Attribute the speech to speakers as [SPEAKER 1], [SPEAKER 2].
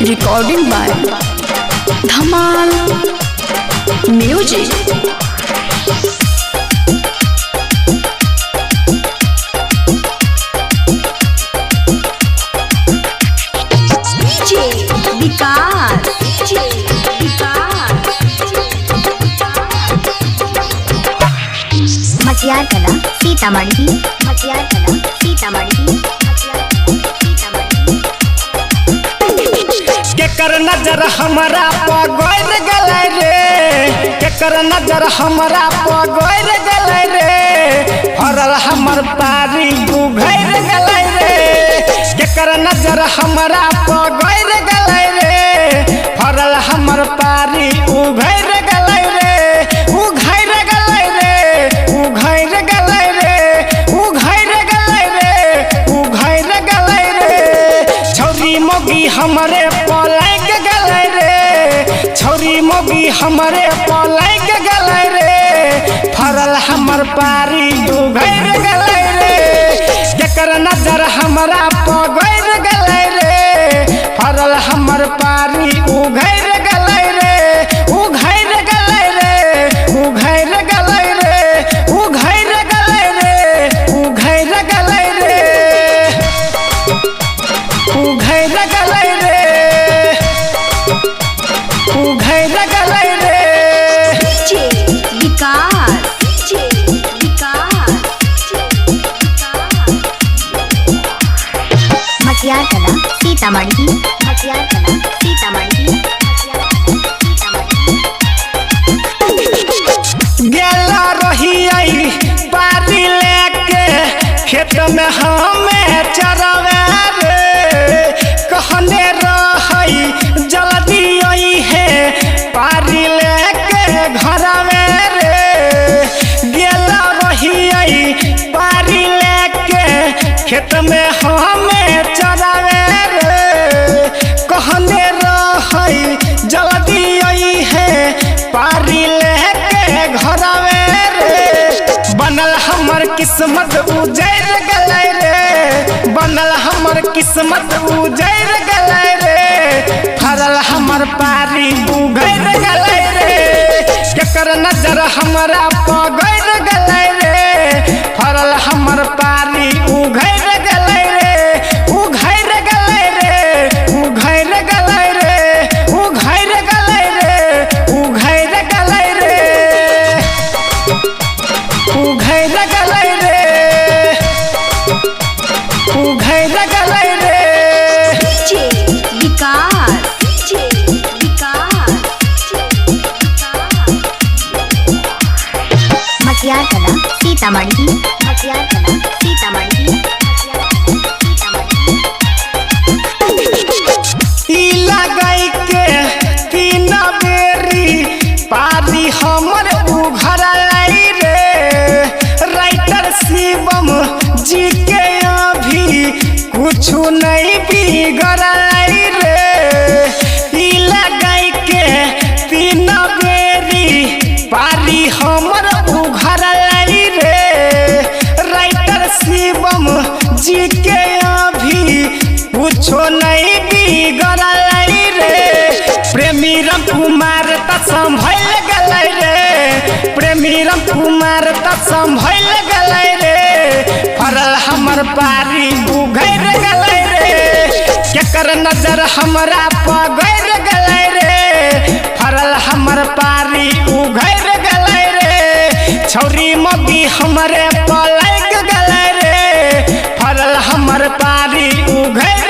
[SPEAKER 1] Recording by Dhamal Music.
[SPEAKER 2] मटियार कला सीतामढ़ी मटियार कला सीतामढ़ी
[SPEAKER 3] केकर नजर हमरा पगोर गलै रे केकर नजर हमरा पगोर गलै रे फरल हमर पारी उघैर गलै रे केकर नजर हमरा पगोर गलै रे फरल हमर पारी उघैर गलै रे उघैर गलै रे उघैर गलै रे उघैर गलै रे उघैर गलै रे छौरी मोगी हमरे पलैक गलै रे छौरी मोगी हमरे पलैक गलै रे फरल हमर पारी उघैर गलै रे केकर नजर हमरा पगैर गलै रे फरल हमर पारी उघैर गलै रे उघैर गलै रे उघैर गलै रे उघैर गलै रे उघैर गलै रे उघैर गलै रे उघैर गलै रे
[SPEAKER 2] मटियार कला सीतामढ़ी मटियार कला सीतामढ़ी
[SPEAKER 3] गेला रहियै पारी लेके खेत में हमें चरवे रे कहने रहै जल्दी अइहे पारी लेके घरवे रे गेला रहियै पारी लेके खेत में हमें चरवे रे कहने रहै जल्दी अइहे पारी लेके घरवे रे बनल हमर किस्मत उजैर गलै रे बनल हमर किस्मत उजैर गलै रे फरल हमर पारी उघैर गलै रे केकर नजर हमरा पगैर गलै रे फरल हमर पारी उघैर गलै रे उघैर गलै रे उघैर गलै रे उघैर गलै रे उघैर गलै रे उघैर गलै रे उघैर गलै रे
[SPEAKER 2] मटियार कला सीतामढ़ी मटियार कला सीतामढ़ी
[SPEAKER 3] ई लगाई के तीन बेरी पारी हमर उघरलै रे राइटर शिवम जी के अभी कुछु नहीं बिगड़लै रे ई लगाई के तीन बेरी पारी हमर उघरलै रे राइटर शिवम जी के अभी कुछो नहीं बिगड़लै रे प्रेमी राम कुमार त संभल गलै रे प्रेमी राम कुमार त संभल गलै रे फरल हमर पारी उघैर गलै रे केकर नजर हमरा पगैर गलै रे फरल हमर पारी उघैर गलै रे छौरी मोगी हमरे पलैक गलै रे फरल हमर पारी उघैर